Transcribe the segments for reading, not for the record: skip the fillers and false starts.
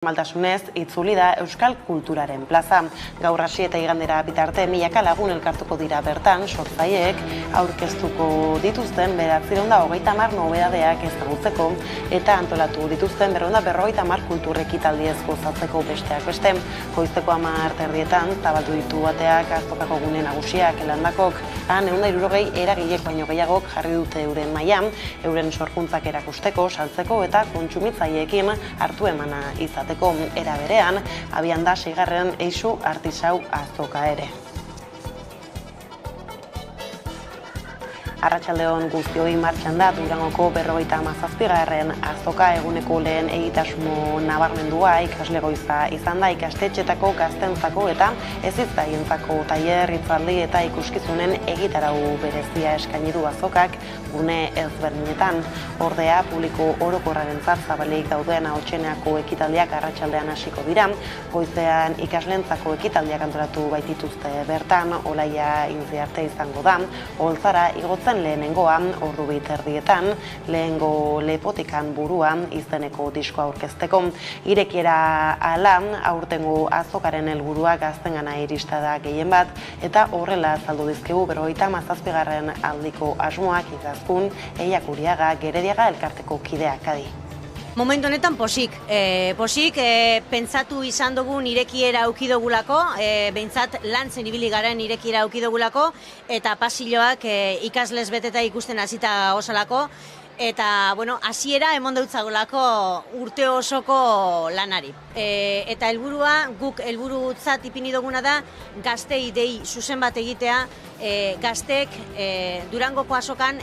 Normaltasunez, itzuli da Euskal Kulturaren plaza. Gaur hasi eta igandera bitarte milaka lagun elkartuko dira bertan, sortzaileek aurkeztuko dituzten 930 nobedadeak ezagutzeko eta antolatu dituzten 250 kultur ekitaldiez gozatzeko besteak beste. Goizeko 10:30 zabaldu ditu ateak azokako gune nagusiak landakok. Han 160 eragilek baino gehiagok jarri dute euren mailan, euren sorkuntzak erakusteko, saltzeko eta kontsumitzaileekin hartu emana izateko. Era berean, abian da 6. Eixu Artisau azoka ere. Arratsaldeon guztioi martxan da Durangoko 57. azoka eguneko lehen egitasmo nabarmendua ikasle goiza izan da ikastetxetako gaztentzako eta eziztaientzako tailer, hitzaldi eta ikuskizunen egitarau berezia eskaini du azokak gune ezberdinetan. Ordea, publiko orokorrarentzat zabalik dauden ahotseneako ekitaldiak arratsaldean hasiko dira. Goizean ikaslentzako ekitaldiak antolatu baitituzte bertan, Olaia Intziarte izango da, Oltzara igotzen lehenengoan, ordu 2:30, lehengo lepotikan buruan izeneko diskoa aurkezteko. Irekiera ala, aurtengo azokaren helburua gaztengana irista da gehien bat, eta horrela azaldu dizkigu 57. aldiko asmoak Izaskun, Eiak Uriaga, Gerediaga elkarteko kideak adi. Momentu honetan posik pentsatu izan dugun irekiera aukidogulako, behintzat lantzen ibili garen irekiera aukidogulako, eta pasilloak ikaslez beteta ikusten hasita osalako, eta, hasiera emon deutzagolako urte osoko lanari. Eta helburua, guk helburutzat ipini duguna da, gaztei dei zuzen bat egitea, gazteek Durangoko azokan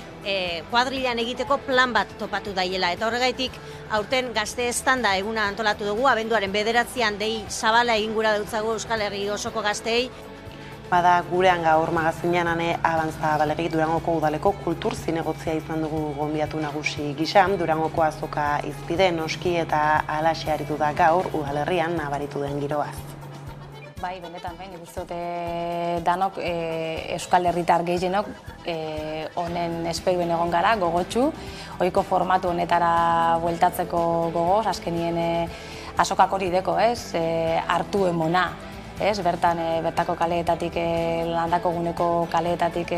kuadrilan egiteko plan bat topatu daiela. Eta horregaitik, aurten gazte estanda eguna antolatu dugu, abenduaren 9an dei zabala egin gura deutzagu Euskal Herri osoko gazteei. Bada gurean gaur magazinean Abantza Balegi Durangoko udaleko kultur zinegotzia izan dugu gonbiatu nagusi gisa. Durangoko azoka izpide noski eta alaxe aritu da gaur udalerrian nabaritu den giroaz. Bai, benetan, nik uste dut danok Euskal Herritar gehienok honen esperuen egon gara, gogotsu, ohiko formatu honetara bueltatzeko gogoz, azkenien azokak hori deko, hartu emona. Bertako kaleetatik, landako guneko kaleetatik,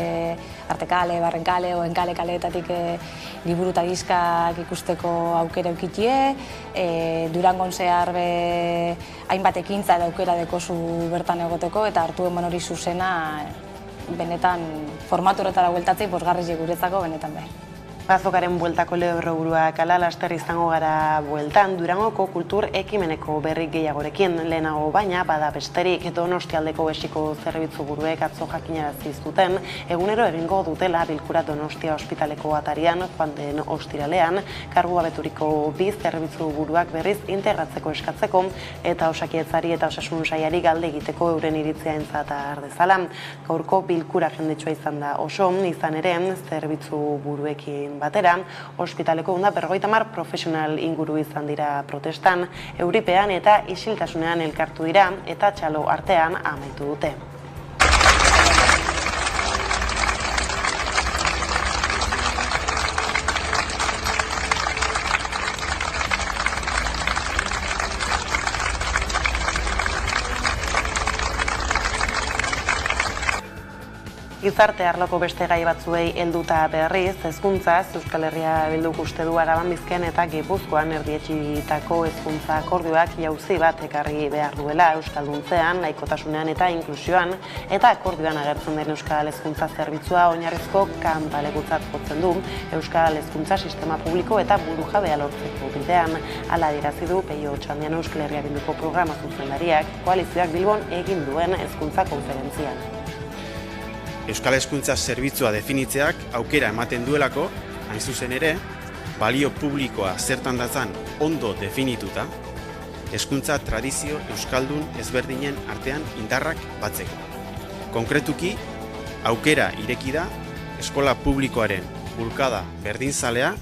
Artekale, Barrenkale, Oenkale kaleetatik liburu eta dizkak ikusteko aukera eukitie, Durangon zehar hainbat ekintza eta aukera dekozu bertan egoteko, eta hartu eman hori zuzena benetan formatu horretara bueltatzei bosgarri guretzako benetan behar. Azokaren bueltako lehorroburuak ala laster izango gara bueltan Durangoko kultur ekimeneko berri gehiagorekin lehenago baina bada besterik Donostialdeko besiko zerbitzu buruek atzo jakinarazi zuten egunero egingo dutela bilkura Donostia ospitaleko atarian joan den ostiralean kargugabeturiko 2 zerbitzu buruak berriz integratzeko eskatzeko eta Osakietzari eta Osasun Sailari galde egiteko euren iritzia entzat har dezala. Gaurko bilkura jendetsua izan da oso, izan ere zerbitzu buruekin batera, ospitaleko 150 profesional inguru izan dira protestan, euripean eta isiltasunean elkartu dira eta txalo artean amaitu dute. Gizarte arloko beste gai batzuei helduta berriz, hezkuntzaz Euskal Herria Bilduk uste du Araban, Bizkaian eta Gipuzkoan erdietsitako hezkuntza akordioak jauzi bat ekarri behar duela euskalduntzean, laikotasunean eta inklusioan, eta akordioan agertzen den Euskal Hezkuntza Zerbitzua oinarrizko kanpalekutzat jotzen du Euskal Hezkuntza Sistema Publiko eta burujabea lortzeko bidean. Hala adierazi du Peio Otxandiano Euskal Herria Bilduko programa zuzendariak koalizioak Bilbon egin duen hezkuntza konferentzian. Euskal Hezkuntza Zerbitzua definitzeak aukera ematen duelako, hain zuzen ere, balio publikoa zertan datzan ondo definituta, hezkuntza tradizio euskaldun ezberdinen artean indarrak batzeko. Konkretuki, aukera ireki da eskola publikoaren bulkada berdinzalea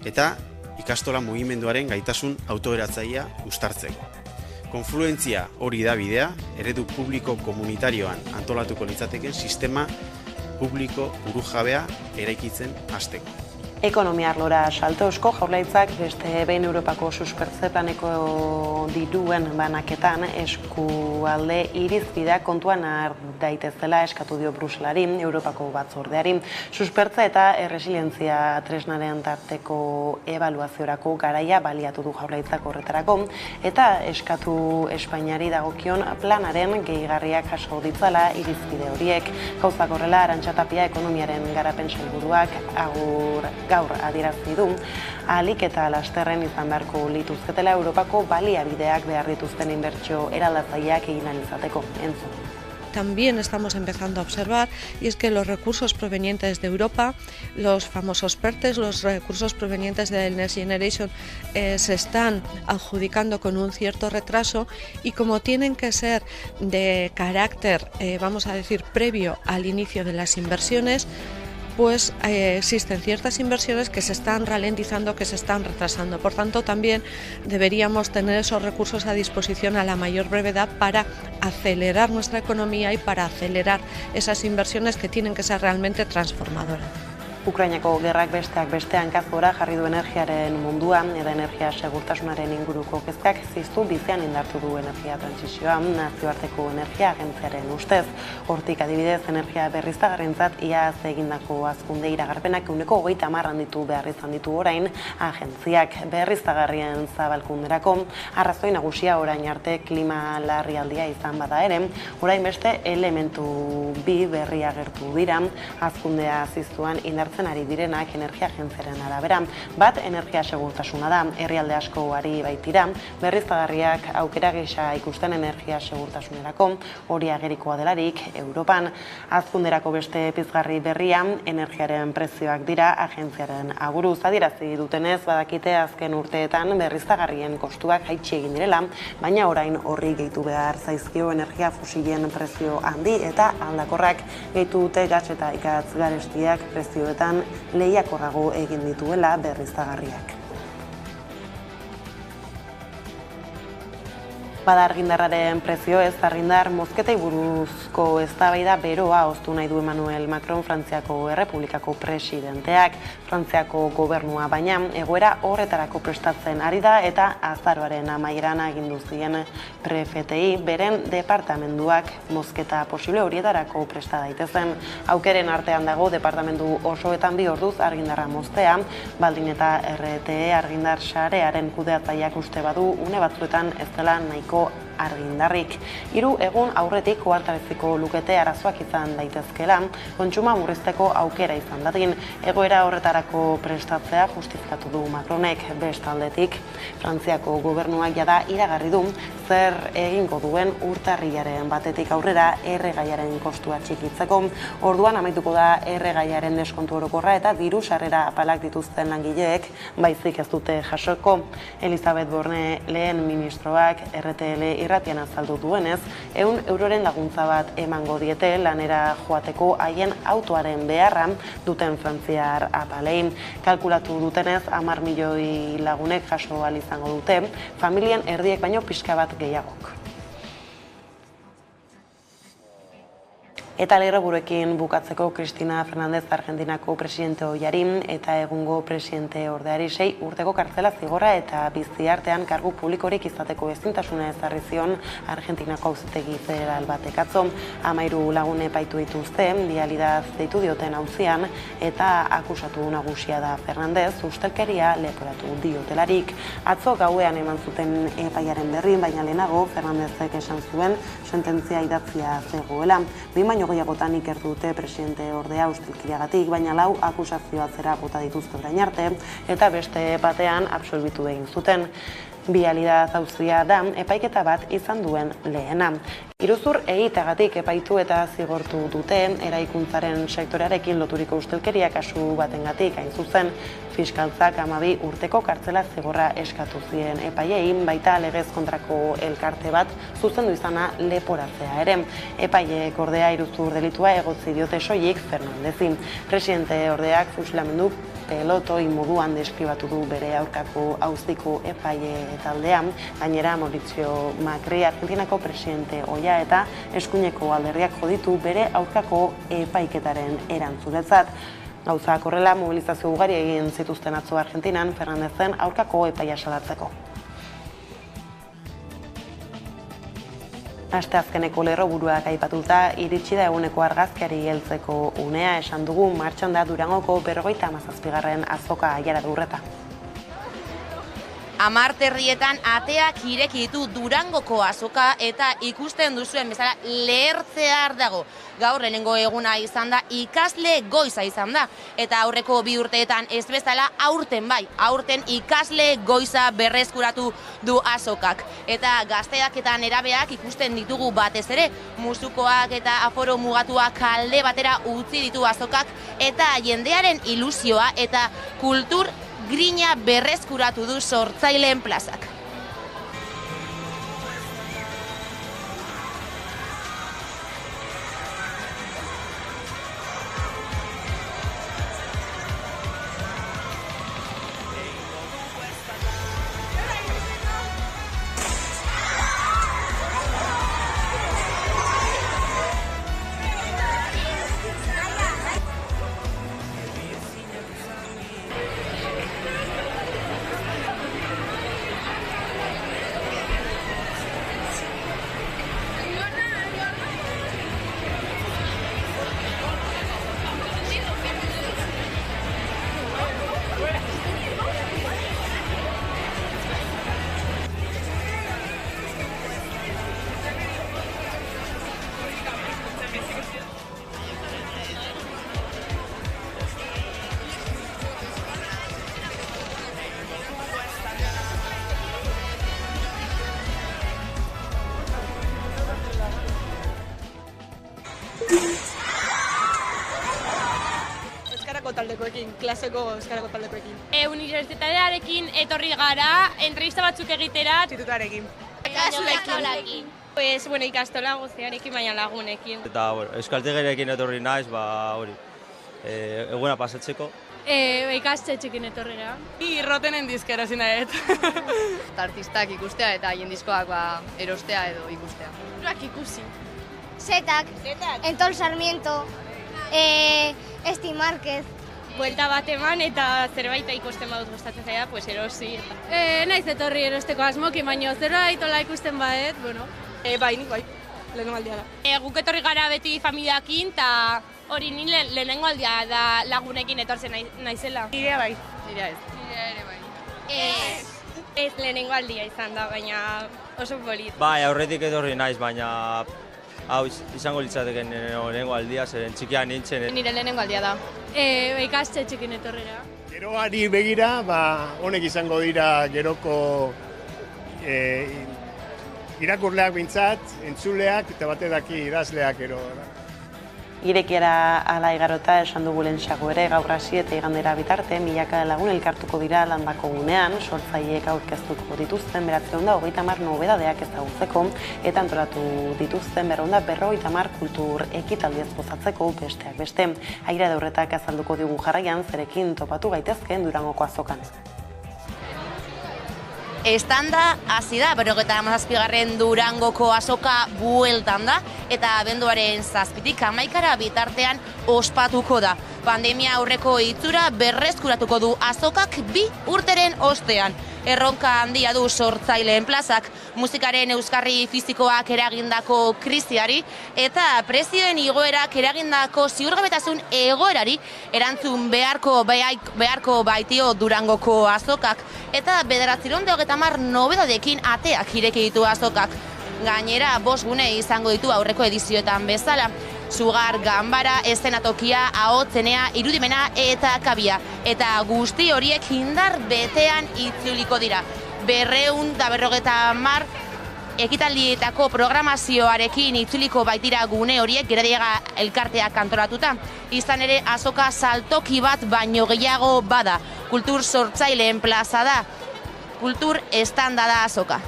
eta ikastola mugimenduaren gaitasun autoeratzailea uztartzeko. Konfluentzia hori da bidea, eredu publiko komunitarioan antolatuko litzateken sistema publiko burujabea eraikitzen hasteko. Ekonomia arlora salto eusko jaurlaritzak beste behin Europako suspertze planeko diruen banaketan eskualde irizpideak kontuan har daitezela eskatu dio Bruselari, Europako batzordeari. Suspertze eta erresilientzia tresnaren tarteko ebaluaziorako garaia baliatu du jaurlaritzak horretarako eta eskatu Espainiari dagokion planaren gehigarriak jaso ditzala irizpide horiek. Gauzak horrela, Arantxa Tapia ekonomiaren garapen sailburuak gaur adierazi du, ahalik eta lasterren izan beharko lituzketela Europako baliabideak behar dituzten inbertsio eraldatzaileak egin ahal izateko. Entzun. También estamos empezando a observar, y es que los recursos provenientes de Europa, los famosos PERTES, los recursos provenientes del Next Generation, se están adjudicando con un cierto retraso y como tienen que ser de carácter, vamos a decir, previo al inicio de las inversiones, pues existen ciertas inversiones que se están ralentizando, que se están retrasando. Por tanto, también deberíamos tener esos recursos a disposición a la mayor brevedad para acelerar nuestra economía y para acelerar esas inversiones que tienen que ser realmente transformadoras. Ukrainako gerrak besteak beste hankaz gora jarri du energiaren munduan eta energia segurtasunaren inguruko kezkak ziztu bizian indartu du energia trantsizioa, nazioarteko energia agentziaren ustez. Hortik adibidez, energia berriztagarrientzat iaz egindako hazkunde iragarpenak 30% handitu behar izan ditu orain agentziak. Berriztagarrien zabalkunderako arrazoi nagusia orain arte klima larrialdia izan bada ere, orain beste elementu bi berri agertu dira hazkundea ziztuan indartzen ari direnak energia agentziaren arabera. Bat, energia segurtasuna da, herrialde asko ari baitira, berriztagarriak aukera gisa ikusten energia segurtasunerako, hori agerikoa delarik Europan. Hazkunderako beste pizgarri berria, energiaren prezioak dira agentziaren aburuz. Adierazi dutenez, badakite azken urteetan berriztagarrien kostuak jaitsi egin direla, baina orain horri gehitu behar zaizkio energia fosilen prezio handi eta aldakorrak gehitu dute gas eta ikatz garestiak prezioetan lehiakorrago egin dituela berriztagarriak. Bada argindarraren prezio ez argindar mozketei buruzko eztabaida beroa oztu nahi du Emmanuel Macron Frantziako Errepublikako presidenteak. Frantziako gobernua baina egoera horretarako prestatzen ari da eta azaroaren amaieran agindu zien prefetei beren departamenduak mozketa posible horietarako presta daitezen. Aukeren artean dago departamendu osoetan 2 orduz argindarra moztea, baldin eta RTE argindar sarearen kudeatzaileak uste badu une batzuetan ez dela nahiko argindarrik. 3 egun aurretik ohartaraziko lukete arazoak izan daitezkeela, kontsuma murrizteko aukera izan dadin, egoera horretarako prestatzea justifikatu du Macronek. Bestaldetik, Frantziako gobernuak jada iragarri du zer egingo duen urtarrilaren batetik aurrera erregaiaren kostua txikitzeko. Orduan amaituko da erregaiaren deskontu orokorra eta diru sarrera apalak dituzten langileek baizik ez dute jasoko. Elisabeth Borne lehen ministroak RTL irratian azaldu duenez, 100 euroren laguntza bat emango diete lanera joateko haien autoaren beharra duten frantziar apalein. Kalkulatu dutenez, 10 milioi lagunek jaso ahal izango dute, familien erdiek baino pixka bat gehiagok. Eta lerroburuekin bukatzeko Cristina Fernández Argentinako presidente ohiari eta egungo presidente ordeari 6 urteko kartzela zigorra eta bizi artean kargu publikorik izateko ezintasuna ezarri zion Argentinako auzitegi federal batek atzo. 13 lagun epaitu dituzte, bialidad deitu dioten auzian eta akusatu nagusia da Fernández ustelkeria leporatu diotelarik. Atzo gauean eman zuten epaiaren berri, baina lehenago Fernándezek esan zuen sententzia idatzia zegoela. Baino gehiagotan ikertu dute presidente ordea ustelkeriagatik, baina 4 akusazio atzera bota dituzte orain arte eta beste batean absolbitu egin zuten. Bialidad auzia da epaiketa bat izan duen lehena. Iruzur egiteagatik epaitu eta zigortu dute eraikuntzaren sektorearekin loturiko ustelkeria kasu batengatik hain zuzen. Fiskaltzak 12 urteko kartzela zigorra eskatu zien epaiei, baita legez kontrako elkarte bat zuzendu izana leporatzea ere. Epaileek ordea iruzur delitua egotzi diote soilik Fernandezi. Presidente ordeak fusilamendu pelotoi moduan deskribatu du bere aurkako auziko epaile taldean, gainera Mauricio Macri Argentinako presidente ohia eta eskuineko alderdiak jo ditu bere aurkako epaiketaren erantzunetzat. Gauzak horrela, mobilizazio ugari egin zituzten atzo Argentinan Fernandezen aurkako epaia salatzeko. Asteazkeneko lerroburuak aipatuta, iritsi da eguneko argazkiari heltzeko unea esan dugu martxan da Durangoko 57. azoka aiara durreta. 10 herrietan ateak ireki ditu Durangoko azoka eta ikusten duzuen bezala lehertzear dago. Gaur lehenengo eguna izan da, ikasle goiza izan da. Eta aurreko 2 urteetan ez bezala aurten bai, aurten ikasle goiza berreskuratu du azokak. Eta gazteak eta nerabeak ikusten ditugu batez ere, musukoak eta aforo mugatuak alde batera utzi ditu azokak eta jendearen ilusioa eta kultur grina berreskuratu du Sortzaileen plazak. taldekoekin, klaseko euskarako taldekoekin. Unibertsitatearekin etorri gara, entrevista batzuk egitera. Institutuarekin. Ikasleekin. Pues, bueno, ikastola guztiarekin, baina lagunekin. Eta, euskaltegiarekin etorri naiz, hori, eguna pasatzeko. Ikastetxekin etorrera. Irrotenen dizkera zinaet. Artistak ikustea eta jendiskoak erostea edo ikustea. Zuak ikusi. Zetak, Entol Sarmiento, Esti Márquez. Buelta bat eman eta zerbait ikusten badut gustatzen zaida, pues erosi. Naiz etorri erosteko asmokin, baina zerbait ola ikusten badet, bueno. Bai, nik bai, lehenengo aldia da. Guk etorri gara beti familiakin, eta hori ni lehenengo aldia da lagunekin etortzen naizela. Nirea bai. Nirea ez. Nirea ere bai. Ez lehenengo aldia izan da, baina oso polit. Bai, aurretik etorri naiz, baina hau izango litzateken lehenengo aldia, zeren txikian nintzen. Nire lehenengo aldia da. Ikastetxekin etorrera. Geroari begira, honek izango dira geroko irakurleak bintzat, entzuleak eta batedaki idazleak ero. Irekiera ala igarota esan dugu lehentxeago ere, gaur hasi eta igandera bitarte, milaka lagun elkartuko dira landako gunean, sortzaileek aurkeztuko dituzten 930 nobedadeak ezagutzeko, eta antolatu dituzten 450 kultur ekitaldiez gozatzeko besteak beste. Aira Horretak azalduko digu jarraian, zerekin topatu gaitezkeen Durangoko azokan. Estanda hasi da, 57. Durangoko azoka bueltan da, eta abenduaren 7-tik 11 bitartean ospatuko da. Pandemia aurreko itxura berreskuratuko du azokak 2 urteren ostean. Erronka handia du Sortzaileen plazak, musikaren euskarri fizikoak eragindako krisiari eta prezioen igoerak eragindako ziurgabetasun egoerari erantzun beharko baitio Durangoko azokak eta 930 nobedadekin ateak ireki ditu azokak. Gainera, 5 gune izango ditu aurreko edizioetan bezala. Sugar, ganbara, eszenatokia, ahotzenea, irudimena eta kabia. Eta guzti horiek indar betean itzuliko dira. 250 ekitaldietako programazioarekin itzuliko baitira gune horiek Gerediaga elkarteak antolatuta. Izan ere, azoka saltoki bat baino gehiago bada. Kultur Sortzaileen plaza da. Kultur estanda da azoka.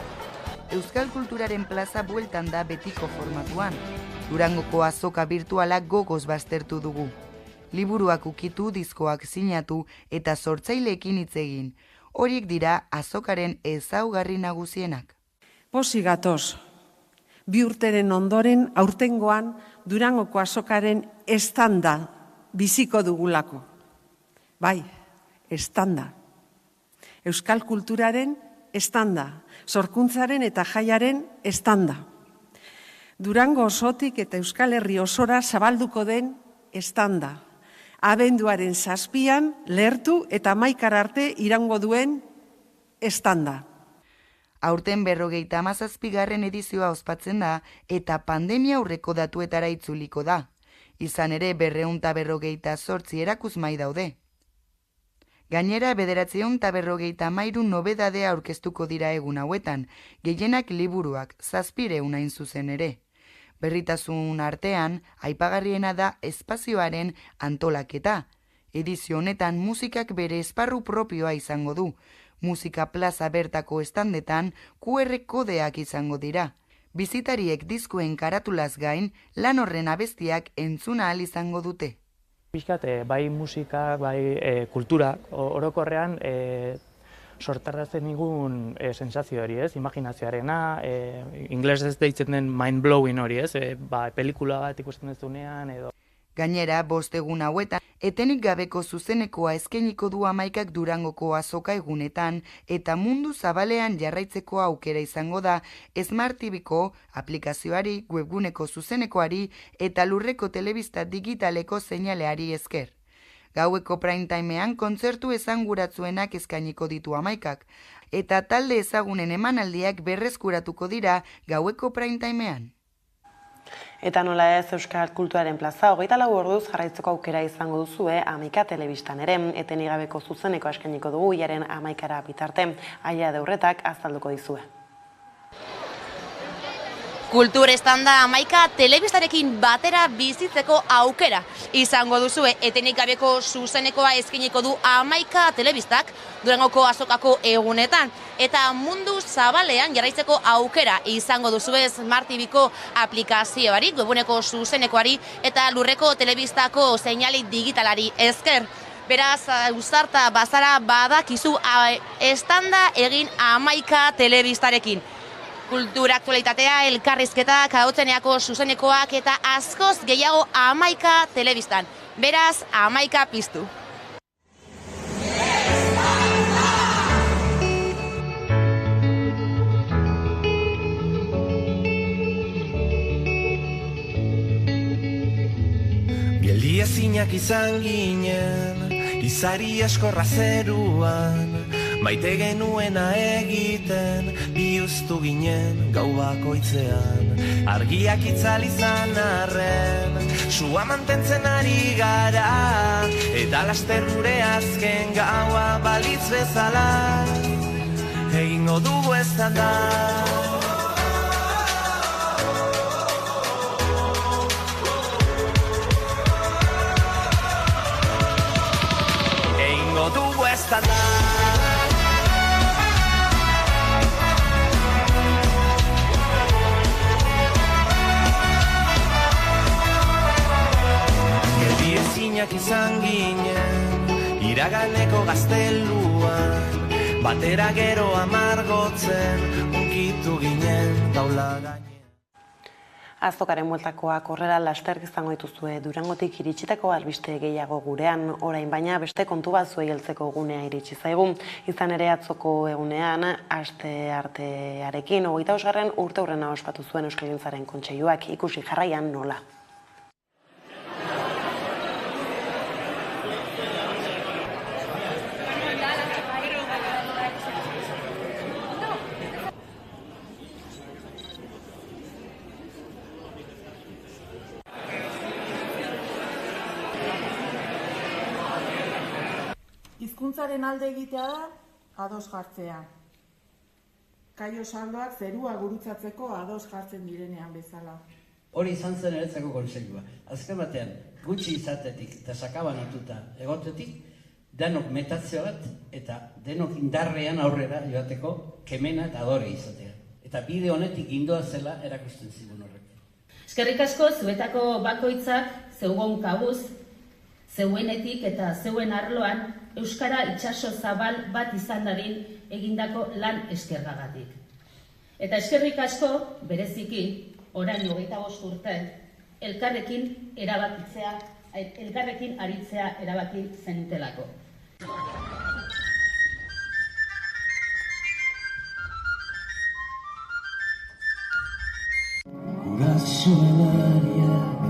Euskal kulturaren plaza bueltan da betiko formatuan. Durangoko azoka virtuala gogoz baztertu dugu. Liburuak ukitu, diskoak sinatu eta sortzaileekin hitz egin. Horiek dira azokaren ezaugarri nagusienak. Posi gatoz, 2 urteren ondoren aurtengoan Durangoko azokaren estanda biziko dugulako. Bai, estanda. Euskal kulturaren estanda, sorkuntzaren eta jaiaren estanda. Durango osotik eta Euskal Herri osora zabalduko den estanda. Abenduaren 7an lehertu eta 11 arte iraungo duen estanda. Aurten 57. edizioa ospatzen da eta pandemia aurreko datuetara itzuliko da. Izan ere 258 erakusmai daude. Gainera 953 nobedade aurkeztuko dira egun hauetan, gehienak liburuak, 700 hain zuzen ere. Berritasun artean, aipagarriena da espazioaren antolaketa. Edizio honetan musikak bere esparru propioa izango du. Musika plaza bertako estandetan QR kodeak izango dira. Bizitariek diskuen karatulaz gain, lan horren abestiak entzuna ahal izango dute. Bizkat, bai musikak, bai kulturak, orokorrean sortarazten digun sensazio hori, imaginazioarena, inglesez deitzen den mind-blowing hori, pelikula bat ikusten duzunean edo. Gainera, 5 egun hauetan, etenik gabeko zuzenekoa eskainiko du Amaikak Durangoko azoka egunetan eta mundu zabalean jarraitzeko aukera izango da Smart TV-ko aplikazioari, webguneko zuzenekoari eta lurreko telebista digitaleko seinaleari esker. Gaueko prime timean kontzertu esanguratsuenak eskainiko ditu Amaikak eta talde ezagunen emanaldiak berreskuratuko dira gaueko prime timean. Eta nola ez Euskal Kulturaren plaza 24 orduz jarraitzeko aukera izango duzue Amaika telebistan ere, etenik gabeko zuzeneko eskainiko dugu hilaren 11 bitarte, Aia Deurretak azalduko dizue. Kultur estanda Amaika telebistarekin batera bizitzeko aukera izango duzue, etenik gabeko zuzenekoa eskainiko du Amaika telebistak Durangoko azokako egunetan, eta mundu zabalean jarraitzeko aukera izango duzue Smart TV-ko aplikazioari, webuneko zuzenekoari eta lurreko telebistako seinale digitalari esker. Beraz, ausarta bazara badakizu estanda egin Amaika telebistarekin. Kultura aktualitatea, elkarrizketak, ahotseneako zuzenekoak eta askoz gehiago Amaika telebistan. Beraz, Amaika piztu. Bieliezinak izan ginen, izari askorra zeruan, maite genuena egiten, bihuztu ginen gau bakoitzean. Argiak itzal izan arren, sua mantentzen ari gara, eta laster gure azken gaua balitz bezala, egingo dugu estanda. Egingo dugu estanda. Ezinak izan ginen, iraganeko gazteluan, batera gero amargotzen, unkitu ginen taula gainean. Azokaren bueltakoak horrela laster izango dituzue Durangotik iritsitako albiste gehiago gurean, orain baina beste kontu bat zuei heltzeko gunea iritsi zaigu. Izan ere atzoko egunean, aste artearekin, 25. urteurrena ospatu zuen Euskalgintzaren Kontseiluak, ikusi jarraian nola. Hizkuntzaren alde egitea da, ados jartzea. Kaio saldoak zerua gurutzatzeko ados jartzen direnean bezala. Hori izan zen eretzako kontseilua. Azken batean, gutxi izatetik eta sakabanatuta egotetik, denok metatzea bat eta denok indarrean aurrera joateko kemena eta adore izatea. Eta bide honetik indoa zela erakusten zigun horrek. Eskerrik asko zuetako bakoitzak zeugon kabuz, zeuenetik eta zeuen arloan Euskara itsaso zabal bat izan dadin egindako lan eskergagatik. Eta eskerrik asko, bereziki, orain 25 urte, elkarrekin aritzea erabaki zenutelako. Gurasoelariak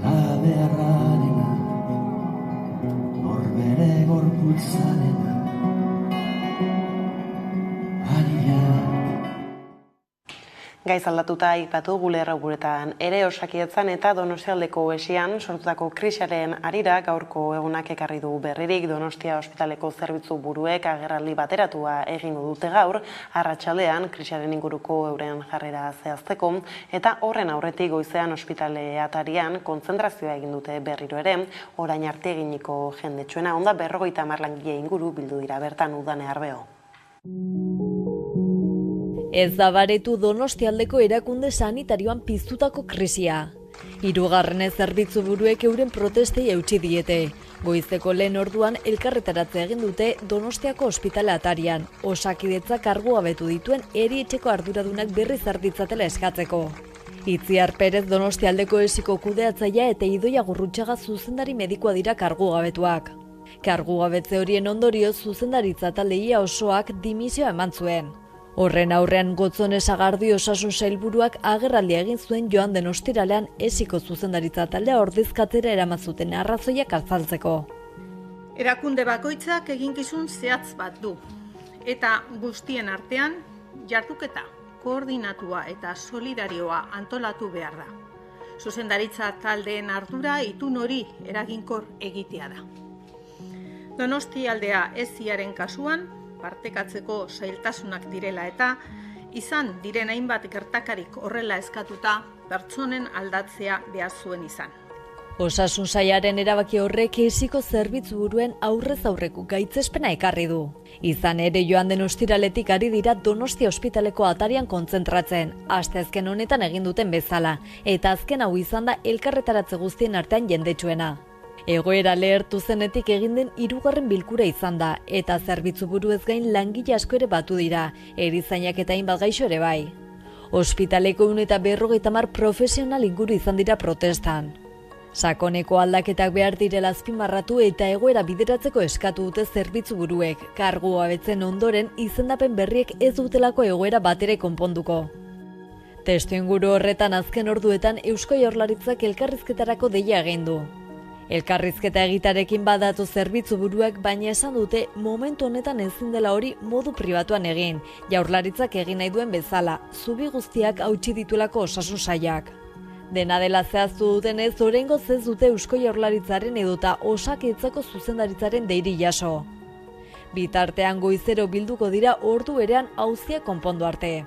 alabearrarena norbere gorputzarena Gaiz aldatuta aipatu Gulerra guretan ere Osakidetzan eta Donostialdeko esian sortutako krisiaren harira gaurko egunak ekarri du berririk. Donostia ospitaleko zerbitzu buruek agerraldi bateratua egingo dute gaur, arratsaldean krisiaren inguruko euren jarrera zehazteko eta horren aurretik goizean ospitale atarian kontzentrazioa egin dute berriro ere, orain arte eginiko jendetsuena onda 50 langile inguru bildu dira bertan Udane Arbeo. Ez da baretu Donostialdeko erakunde sanitarioan piztutako krisia. Hirugarren zerbitzu buruek euren protestei eutsi diete. Goizeko lehen orduan elkarretaratze egin dute Donostiako ospitale atarian. Osakidetza kargugabetu dituen erietxeko arduradunak berriz arditzatela eskatzeko. Itziar Perez Donostialdeko esiko kudeatzailea eta Idoia Gurrutxaga zuzendari medikoa dira kargugabetuak. Kargugabetze horien ondorioz zuzendaritza taldeia osoak dimisioa eman zuen. Horren aurrean Gotzone Sagardi osasun sailburuak agerraldia egin zuen joan den ostiralean esiko zuzendaritza taldea ordezkatzera eramazuten arrazoiak azaltzeko. Erakunde bakoitzak eginkizun zehatz bat du, eta guztien artean jarduketa koordinatua eta solidarioa antolatu behar da. Zuzendaritza taldeen ardura itun hori eraginkor egitea da. Donostialdea esiaren kasuan, partekatzeko zailtasunak direla eta izan diren hainbat gertakarik horrela eskatuta pertsonen aldatzea behar zuen izan. Osasun sailaren erabaki horrek esiko zerbitzu buruen aurrez aurreko gaitzespena ekarri du. Izan ere joan den ostiraletik ari dira Donostia ospitaleko atarian kontzentratzen, asteazken honetan egin duten bezala, eta azken hau izan da elkarretaratze guztien artean jendetsuena. Egoera lehertu zenetik egin den 3. bilkura izan da, eta zerbitzu buruez gain langile asko ere batu dira, erizainak eta hainbat gaixo ere bai. Ospitaleko 150 profesional inguru izan dira protestan. Sakoneko aldaketak behar direla azpimarratu eta egoera bideratzeko eskatu dute zerbitzu buruek, kargugabetzen ondoren izendapen berriek ez dutelako egoera batere konponduko. Testuinguru horretan azken orduetan Eusko Jaurlaritzak elkarrizketarako deia egin du. Elkarrizketa egitarekin badatu zerbitzu buruak, baina esan dute momentu honetan ezin dela hori modu pribatuan egin, Jaurlaritzak egin nahi duen bezala, zubi guztiak hautsi dituelako osasun sailak. Dena dela zehaztu dutenez, oraingoz ez dute Eusko Jaurlaritzaren edota Osakidetzako zuzendaritzaren deiri jaso. Bitartean goizero bilduko dira ordu berean auzia konpondu arte.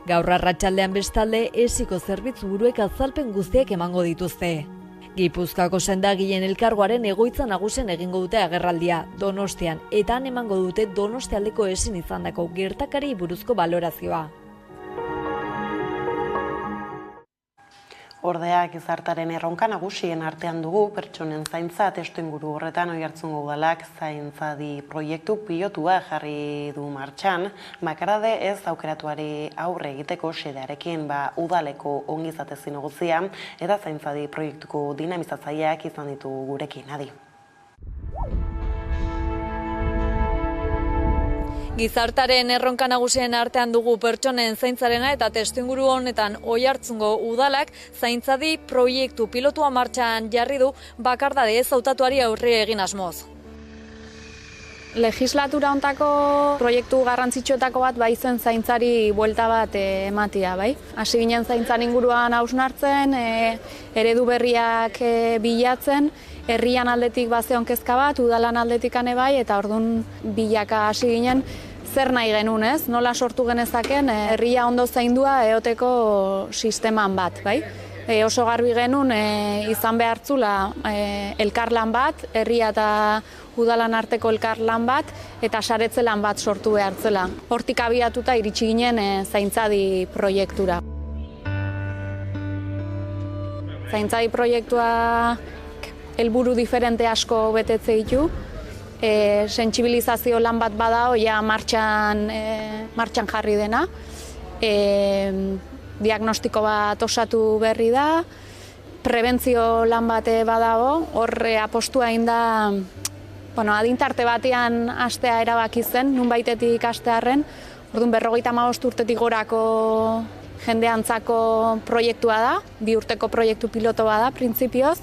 Gaur arratsaldean bestalde esiko zerbitzu buruek azalpen guztiak emango dituzte. Gipuzkoako sendagileen elkargoaren egoitza nagusian egingo dute agerraldia Donostian eta han emango dute Donostialdeko ezin izandako gertakari buruzko balorazioa. Ordea gizartaren erronka nagusien artean dugu pertsonen zaintza testuinguru horretan Oiartzungo udalak zaintzadi proiektu pilotua jarri du martxan, bakarade ez aukeratuari aurre egiteko xedearekin udaleko ongizate zinegozia eta zaintzadi proiektuko dinamizatzaileak izan ditu gurekin, Adi. Gizartaren erronka nagusien artean dugu pertsonen zaintzarena eta testuinguru honetan Oiartzungo udalak zaintzadi proiektu pilotua martxan jarri du bakardade ez hautatuari aurre egin asmoz. Legislatura hontako proiektu garrantzitsuetako bat zen zaintzari buelta bat ematia, bai? Hasi ginen zaintzan inguruan hausnartzen, eredu berriak bilatzen, herrian aldetik bazeon kezka bat, udalan aldetik bai, eta ordun bilaka hasi ginen zer nahi genuen, ez? Nola sortu genezaken herria ondo zaindua eoteko sisteman bat, bai? Oso garbi genuen izan behartzula elkarlan bat, herria eta udalan arteko elkarlan bat, eta saretze lan bat sortu behartzela. Hortik abiatuta iritsi ginen zaintzadi proiektura. Zaintzadi proiektua helburu diferente asko betetze ditu. Sentsibilizazio lan bat badao, ja martxan jarri dena. Diagnostiko bat osatu berri da, prebentzio lan bat badago, horre apostua egin da adintarte batean hastea erabaki zen, nunbaitetik hastearren, orduan 55 urtetik gorako jendeantzako proiektua da, 2 urteko proiektu piloto bada, printzipioz.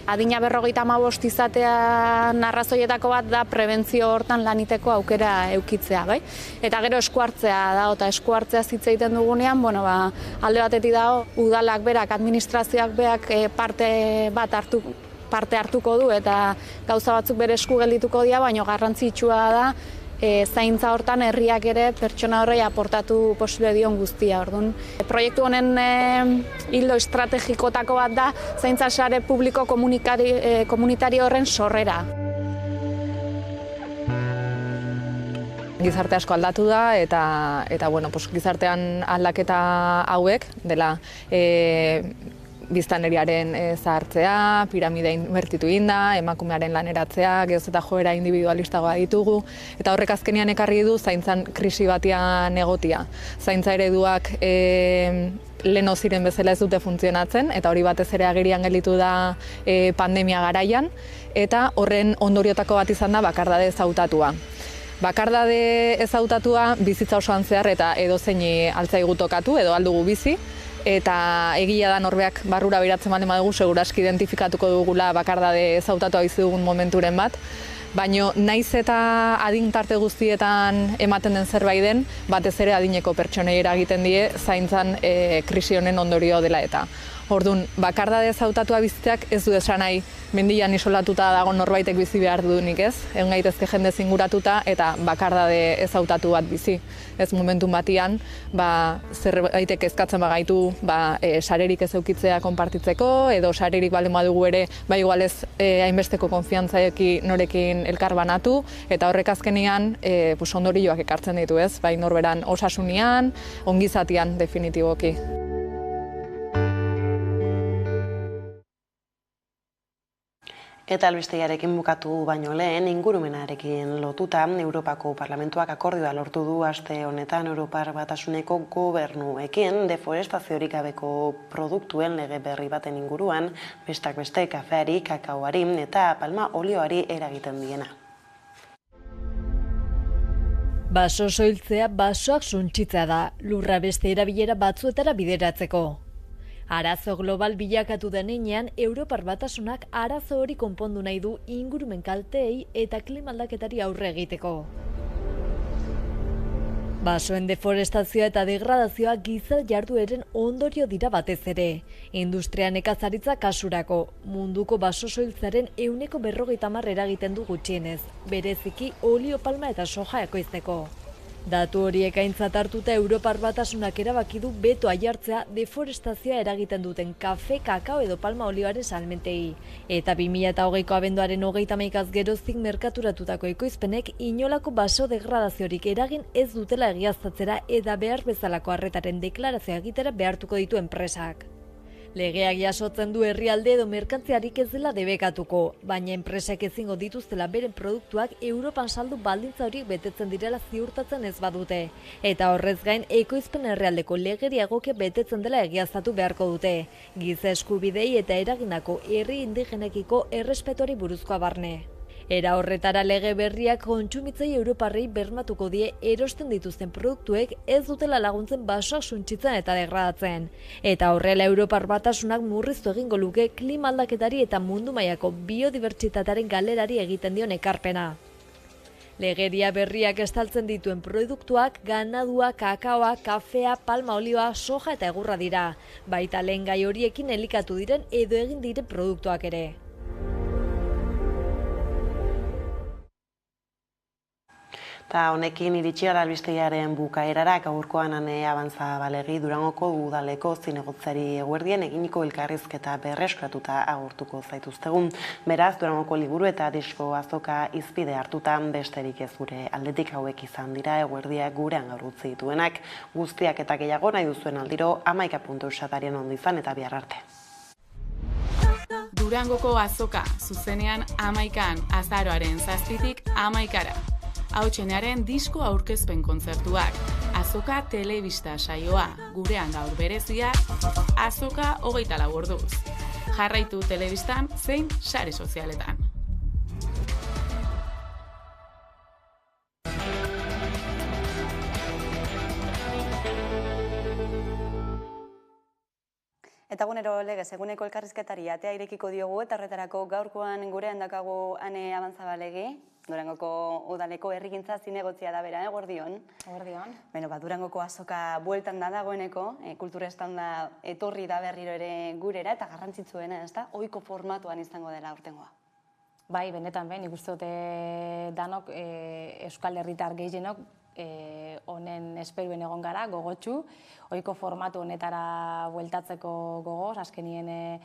Adina 55 izatean arrazoietako bat da prebentzio hortan laniteko aukera eukitzea, bai? Eta gero eskuartzea da, eta eskuartzea hitz egiten dugunean, alde batetik dago, udalak berak, administrazioak berak parte hartuko du, eta gauza batzuk bere esku geldituko dira, baina garrantzitsua da, zaintza hortan herriak ere pertsona horrei aportatu posible dion guztia. Orduan, proiektu honen hildo estrategikotako bat da zaintza sare publiko komunitario horren sorrera. Gizarte asko aldatu da eta gizartean aldaketa hauek dela biztanleriaren zahartzea, piramidea inbertitu inda, emakumearen laneratzea, geroz eta joera individualistagoa ditugu, eta horrek azkenean ekarri du zaintzan krisi batian egotia. Zaintza ereduak lehen ziren bezala ez dute funtzionatzen, eta hori batez ere agerian gelditu da pandemia garaian, eta horren ondoriotako bat izan da bakardade ezautatua. Bakardade ezautatua bizitza osoan zehar eta edozeini altzaigu tokatu edo aldugu bizi, eta egia da norbeak barrura biratzen baldin badugu seguraski identifikatuko dugula bakardade ezautatua bizi dugun momenturen bat, baina naiz eta adin tarte guztietan ematen den zerbait den, batez ere adineko pertsonei eragiten die zaintzan krisi honen ondorio dela eta. Orduan, bakardade ezautatua bizitzeak ez du esan nahi mendian isolatuta dago norbaitek bizi behar dunik ez, egon gaitezke jende zinguratuta eta bakardade ezautatu bat bizi. Ez momentu batian, zerbaitek kezkatzen bagaitu sarerik ez eukitzea konpartitzeko, edo sarerik baldin badugu ere, igual ez hainbesteko konfiantzaekin norekin elkar banatu, eta horrek azkenean ondorioak ekartzen ditu ez, bai norberan osasunian, ongizatian definitiboki. Eta albistegiarekin bukatu baino lehen, ingurumenarekin lotuta, Europako Parlamentuak akordioa lortu du aste honetan Europar Batasuneko gobernuekin deforestaziorik gabeko produktuen lege berri baten inguruan, besteak beste kafeari, kakaoari eta palma olioari eragiten diena. Baso soiltzea basoak suntsitzea da, lurra beste erabilera batzuetara bideratzeko. Arazo global bilakatu denean, Europar Batasunak arazo hori konpondu nahi du ingurumen kalteei eta klimaldaketari aurre egiteko. Basoen deforestazioa eta degradazioa giza jardueren ondorio dira batez ere. Industria nekazaritza kasurako, munduko baso soiltzaren 50% eragiten du gutxienez, bereziki olio, palma eta soja ekoizteko. Datu horiek aintzat hartuta Europar Batasunak erabaki du betoa jartzea deforestazioa eragiten duten kafe, kakao edo palma olioaren salmentei. Eta 2020ko abenduaren 31 geroztik merkaturatutako ekoizpenek inolako baso degradaziorik eragin ez dutela egiaztatzera eta behar bezalako arretaren deklarazioa egitera behartuko ditu enpresak. Legeak jasotzen du herrialde edo merkantziarik ez dela debekatuko, baina enpresak ezingo dituztela beren produktuak Europan saldu baldintza horiek betetzen direla ziurtatzen ez badute. Eta horrez gain, ekoizpen herrialdeko legeria egokia betetzen dela egiaztatu beharko dute. Giza eskubidei eta eraginako herri indigenekiko errespetuari buruzkoa barne. Era horretara lege berriak kontsumitzei europarrei bermatuko die erosten dituzten produktuek ez dutela laguntzen basoak suntsitzen eta degradatzen. Eta horrela Europar Batasunak murriztu egingo luke klima aldaketari eta mundu mailako biodibertsitatearen galerari egiten dion ekarpena. Legeria berriak estaltzen dituen produktuak ganadua, kakaoa, kafea, palma olioa, soja eta egurra dira. Baita lehen gai horiekin elikatu diren edo egin diren produktuak ere. Eta honekin iritsi gara albistegiaren bukaerara, gaurkoan Ane Abantzabalegi Durangoko udaleko zinegotzari eguerdien eginiko elkarrizketa berreskuratuta agurtuko zaituztegun. Beraz, Durangoko liburu eta disko azoka izpide hartutan besterik ez gure aldetik hauek izan dira eguerdiak gurean gaur utzi dituenak. Guztiak eta gehiago nahi duzuen aldiro 11.eusatarian ondizan eta bihar arte. Durangoko azoka zuzenean 11an azaroaren 7tik 11ara. Hautsenearen disko aurkezpen kontzertuak, azoka telebista saioa, gurean gaur berezia, azoka 24 orduz. Jarraitu telebistan zein sare sozialetan. Eta gunero legez, eguneko elkarrizketari atea irekiko diogu eta horretarako gaurkoan gurean dakagu Ane Abanzabalegi, Durangoko udaleko herrigintza zinegotzia da bera, Gordion. Gordion. Durangoko azoka bueltan da dagoeneko, kultura estanda etorri da berriro ere gurera eta garrantzitsuena, ez da, ohiko formatuan izango dela aurtengoa. Bai, benetan, nik uste dute danok Euskal Herritar gehienok honen esperuen egon gara, gogotsu, ohiko formatu honetara bueltatzeko gogoz, azkenien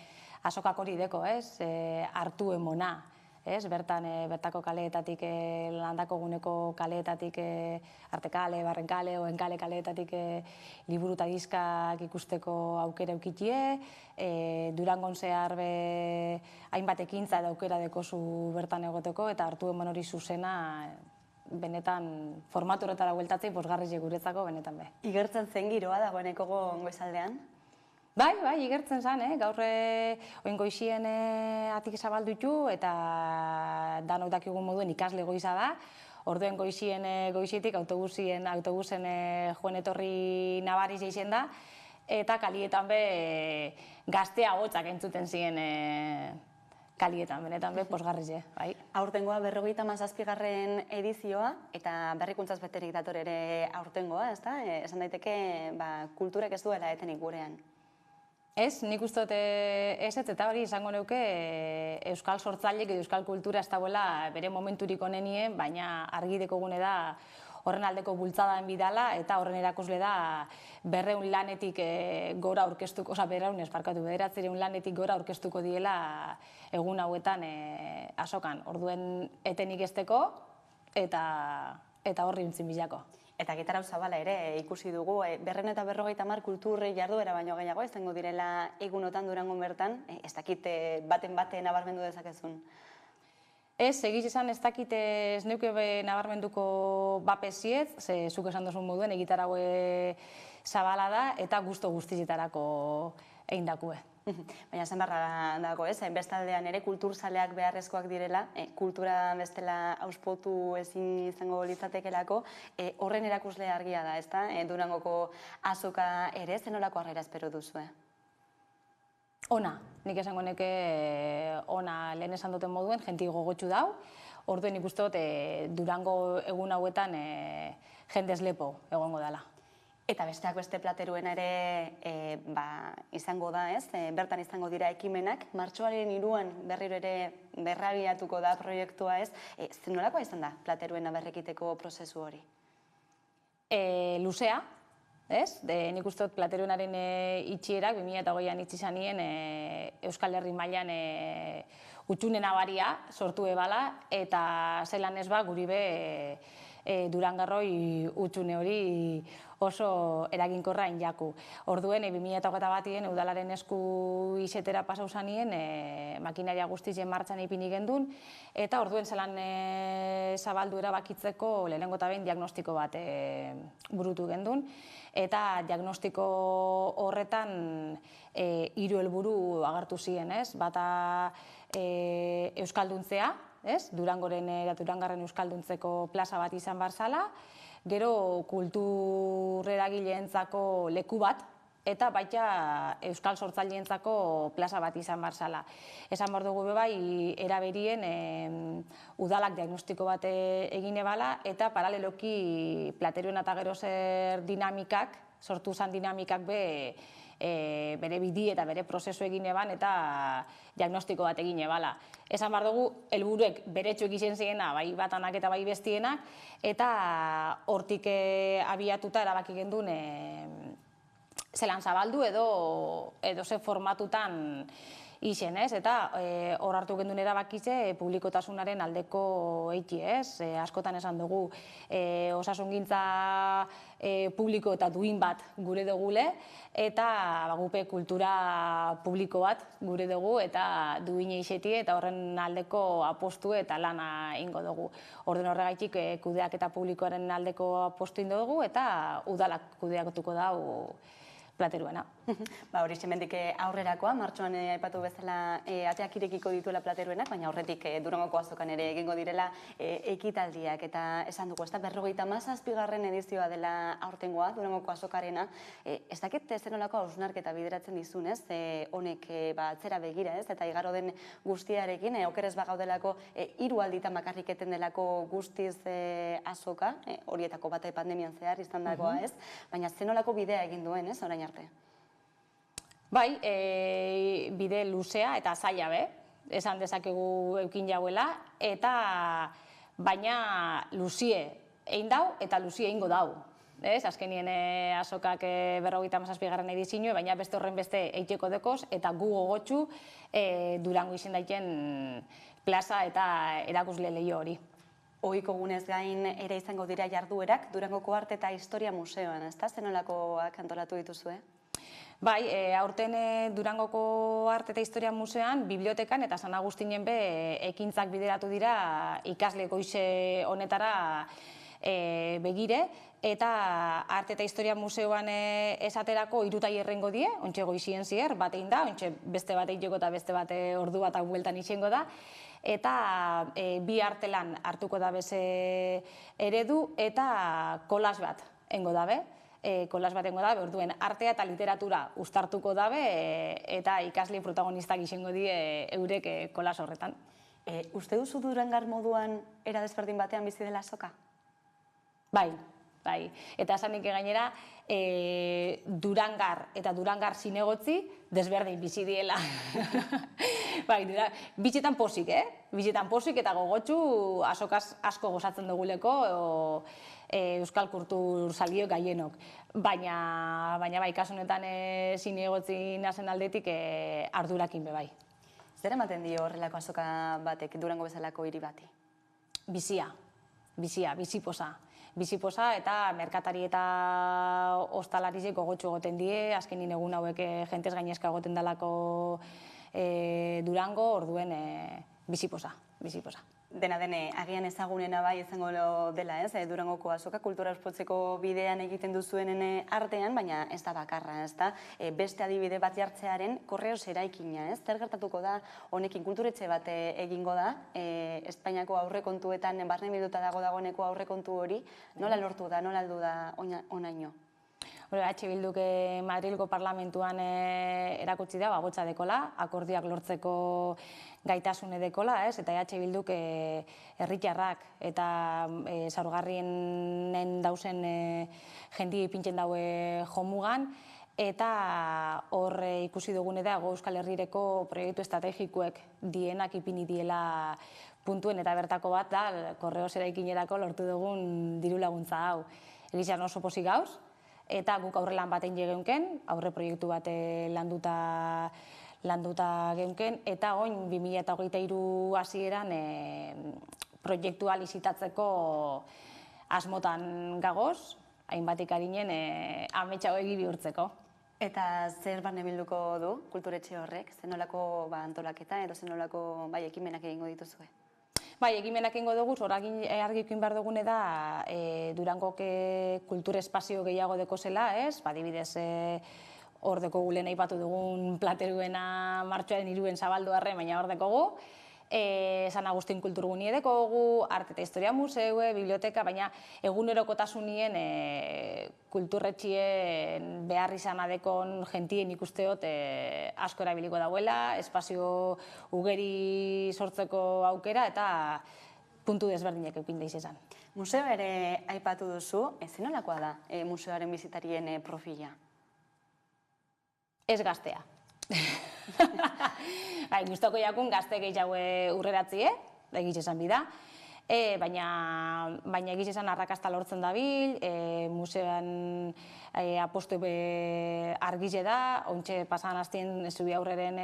azokak hori deko, hartu emona, bertako kaleetatik, landako guneko kaleetatik, Artekale, Barrenkale, Oenkale kaleetatik liburu eta dizkak ikusteko aukera eukitie, Durangon zehar hainbat ekintza eta aukera dekozu bertan egoteko, eta hartu emon hori zuzena benetan formatu horretara bueltatzei posgarriz guretzako benetan be. Igertzen zen giroa dagoeneko goizaldean? Bai, igertzen zen, gaur oin goizien atik zabaldutu eta danok dakigun moduen ikasle goiza da. Orduen goizietik autobusen joan etorri nabariz eixen da, eta kalietan be gaztea gotzak entzuten ziren kalietan, benetan be, posgarriz, bai. Aurtengoa 57. edizioa, eta berrikuntzaz beterik dator ere aurtengoa, ez da? Esan daiteke, kulturak ez duela etenik gurean. Ez, nik uste dut ez eta hori izango neuke euskal sortzaileek edo euskal kultura ez dagoela bere momenturik onenien, baina argideko gune da horren aldeko bultzadaan bidala, eta horren erakusle da berreun lanetik gora aurkeztuko, bederatzireun lanetik gora aurkeztuko diela egun hauetan azokan. Orduen etenik esteko eta horri untzin bilako. Eta gitarra zabala ere ikusi dugu, 250 kultur jarduera baino gehiago izango direla egunotan Durangon bertan, ez dakit baten nabarmendu dezakezun. Ez, egiz esan ez dakit ez neuke nabarmenduko bapeziet, ze zuk esan duzun moduen egitarra zabala da eta gusto guztizetarako egin dakue. Baina zen barra dago, bestaldean ere kulturzaleak beharrezkoak direla, kultura bestela auspotu ezin izango litzatekelako, horren erakusle argia da, ezta? Durangoko azoka ere, zenolako harrera espero duzue? Ona, nik esango neke ona lehen esan duten moduen, jenti gogotsu dau, orduen ikuste dut Durango egun hauetan jendez lepo egongo dela. Eta besteak beste plateruena ere izango da, ez? Bertan izango dira ekimenak, martxoaren 3 berriro ere berrabiatuko da proiektua, ez? Zenolakoa izan da plateruena berrekiteko prozesu hori? Luzea, ez? Nik uste dut plateruenaren itxierak 2008an itxi zanien Euskal Herri mailan utxune nabaria sortu ebala, eta zelan ez guri be Durangarroi utxune hori oso eraginkorra injaku. Orduen, 2008an udalaren esku izetera pasau zanien, makinaria guztizen martxan ipini gendun, eta orduen zelan zabaldu erabakitzeko lehenengo eta behin diagnostiko bat burutu gendun, eta diagnostiko horretan 3 helburu agertu ziren, ez? Bata euskalduntzea, Durangarren euskalduntzeko plaza bat izan barzala, gero kultureragileentzako leku bat, eta baita euskal sortzaileentzako plaza bat izan barzala. Esan behar dugu bai, eraberien udalak diagnostiko bat egin ebala, eta paraleloki plateruen eta gero zer dinamikak, sortu zan dinamikak bere bidi eta bere prozesu egin eban eta diagnostiko bat egin ebala. Esan behar dugu, helburuek beretsuek izen ziena, bai batanak eta bai bestienak, eta hortik abiatuta erabaki gendun zelan zabaldu edo ze formatutan izen, ez? Eta hor hartu gendun erabakitze publikotasunaren aldeko eiti, ez? Askotan esan dugu osasungintza publiko eta duin bat gure dugule, eta gupe kultura publiko bat gure dugu eta duine izetie eta horren aldeko apostu eta lana ingo dugu. Orden horregaitik kudeak eta publikoaren aldeko apostu ingo dugu eta udalak kudeatuko dugu plateruena. Hori hemendik aurrerakoa, martxoan aipatu bezala ateak irekiko dituela plateruenak, baina aurretik Durangoko azokan ere egingo direla ekitaldiak, eta esan dugu, 57. edizioa dela aurtengoa Durangoko azokarena. Ez dakit zenolako hausnarketa bideratzen dizun, honek atzera begira, eta igaro den guztiarekin, okerez bagaudelako 3 alditan bakarrik eten delako guztiz azoka, horietako bate pandemian zehar izan dagoa, baina zenolako bidea egin duen, orain arte? Bai, bide luzea eta zaila esan dezakegu eukin jauela, eta baina luzie egin dau eta luzie egingo dau. Azkenien azokak 57. edizioa, baina beste horren beste eiteko dekoz, eta gu gogotxu Durango izen daiken plaza eta erakusle lehio hori. Ohiko gunez gain ere izango dira jarduerak Durangoko Arte eta Historia Museoan, ezta? Zenolakoak antolatu dituzue? Bai, aurten Durangoko Arte eta Historia Museoan, bibliotekan eta San Agustinen ekintzak bideratu dira ikasle goize honetara begire, eta Arte eta Historia Museoan esaterako 3 tailerrengo die, ontxe goizien zier, batein da, ontxe beste bate itxeko eta beste bate ordu bat bueltan itxengo da, eta 2 artelan hartuko da beze eredu, eta kolas bat engo dabe. Kolas bat engo dabe, orduen artea eta literatura uztartuko dabe, eta ikasle protagonistak izango die eurek kolas horretan. Uste duzu Durangar moduan era desberdin batean bizi dela azoka? Bai. Eta esanik gainera, Durangar eta Durangar zinegotzi desberdin bizi diela. Bitxetan posik, Bitxetan posik eta gogotxu azokaz asko gozatzen duguleko euskal kultur salio gaienok. Baina bai, kasunetan zinegotzi nazen aldetik ardurakin be bai. Zer ematen dio horrelako azoka batek Durango bezalako hiri bati? Bizia, bizipoza. Bizipoza eta merkatari eta ostalarizek gogotxu egoten die, azkenin egun hauek jentez gainezka egoten dalako Durango, orduen bizipoza. Dena dene, agian ezagunena bai izango dela, Durangoko azoka kultura ospotzeko bidean egiten duzuenen artean, baina ez da bakarra, ez da? Beste adibide bat jartzearen Korreos eraikina, ez? Zer gertatuko da, honekin kulturetxe bat egingo da, Espainiako aurrekontuetan barne bilduta dagoeneko aurrekontu hori, nola lortu da, nola aldu da onaino? H. Bilduk Madrilgo parlamentuan erakutsi da, botza dekola, akordioak lortzeko gaitasune dekola, eta H. Bilduk herritarrak eta zaurgarrienen dauzen jendi ipintzen daue jomugan, eta hor ikusi dugune da Euskal Herrireko proiektu estrategikoek dienak ipini diela puntuen, eta bertako bat da, Korreos eraikinerako lortu dugun diru laguntza hau. Egizan oso pozik gauz, eta guk aurrelan batein geunken, aurre proiektu bat landuta geunken, eta oin 2023 hasieran proiektua lizitatzeko asmotan gagoz, hainbatik adinen ametsa hori bihurtzeko. Eta zer barne bilduko du kulturetxe horrek? Zenolako antolaketa edo zenolako ekimenak egingo dituzue? Bai, ekimenak egingo dugu, argikuin behar dugune da Durangok kultur espazio gehiago deko zela, adibidez hor dekogu lehen aipatu dugun plateruena martxoaren 3 zabaldu arren, baina hor dekogu. San Agustin kulturgunie dekogu, Arte eta Historia Museue, biblioteka, baina egunerokotasunien kulturretxien behar izana dekon gentien ikusteot asko erabiliko dauela, espazio ugeri sortzeko aukera eta puntu desberdinak eukin daiz esan. Museo ere aipatu duzu, zenolakoa da museoaren bizitarien profila? Ez gaztea. Guztoko jakun gazte gehiago urreratzie, egiz esan bida, baina egiz esan arrakasta lortzen dabil, museoan apostu argize da, ontxe pasan hastien zubi aurreren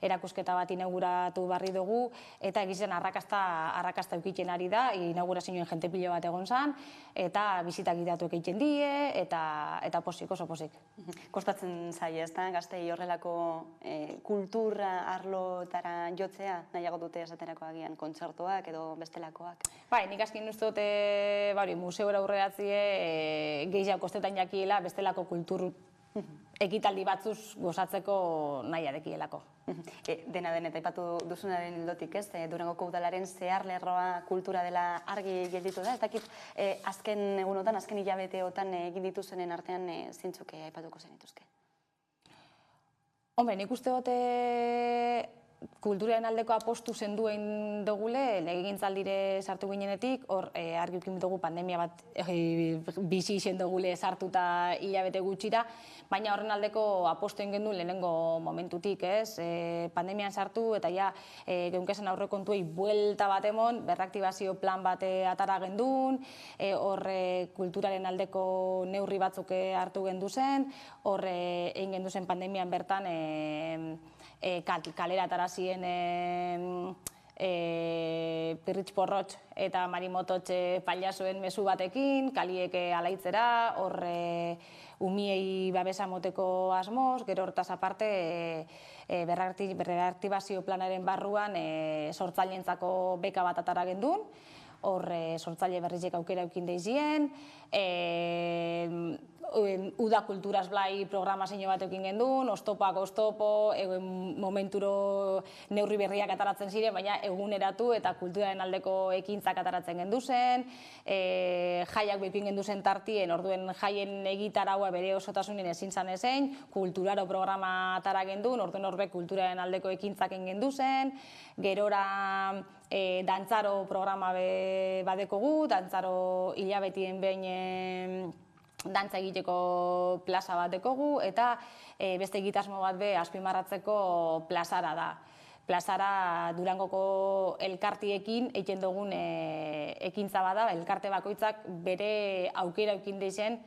erakusketa bat inauguratu barri dugu, eta egiz esan arrakasta eukitzen ari da, inaugurazioen jente pilo bat egon zan, eta bizitak idatu egiten die, eta posik, oso posik. Kostatzen zai, ez da, gaztei horrelako kultura arlotara jotzea, nahiago dute esaterako agian kontzertuak edo bestelakoak? Bai, nik askin uste dute museora aurreratzie gehiago kostetan jakiela bestelako kultur ekitaldi batzuz gozatzeko nahiarekielako. Dena den eta aipatu duzunaren ildotik, ez? Durangoko udalaren zeharlerroa kultura dela argi gelditu da. Ez dakit azken egunotan, azken hilabeteotan egin dituzenen artean zeintzuk aipatuko zenituzke? Hombre, nik uste dute kulturaren aldeko apostu zenduen dugule, legegintzaldire sartu ginenetik, hor argi ukin dugu pandemia bat bizi izen dugule sartuta hilabete gutxira, baina horren aldeko apostu egin gendu lehenengo momentutik, ez? Pandemian sartu eta ja geunkesan aurrekontuei buelta bat emon, berraktibazio plan bat atara gendun, hor kulturaren aldeko neurri batzuk hartu gendu zen, hor egin gendu zen pandemian bertan kalera atarazien Pirritx Porrotx eta Marimototx pailazoen mezu batekin, kaliek alaitzera, hor umiei babesa moteko asmoz, gero hortaz aparte berraktibazio planaren barruan sortzaileentzako beka bat atara gendun, hor sortzaile berrizek aukera eukin deizien, Uda Kulturaz Blai programa zein bat eukin gendun, oztopak oztopo, momenturo neurri berriak ataratzen ziren, baina eguneratu eta kulturaren aldeko ekintzak ataratzen gendu zen, jaiak behipin gendu zen tartien, orduen jaien egitaraua bere osotasunen ezin zan ezein, kulturaro programa atara gendun, orduen horbe kulturaren aldeko ekintzak gendu zen, gerora dantzaro programa badekogu, dantzaro hilabetien behin dantza egiteko plaza bat dekogu, eta beste egitasmo bat be azpimarratzeko plazara da. Plazara Durangoko elkartiekin egiten dugun ekintza bada, elkarte bakoitzak bere aukera eukin deixen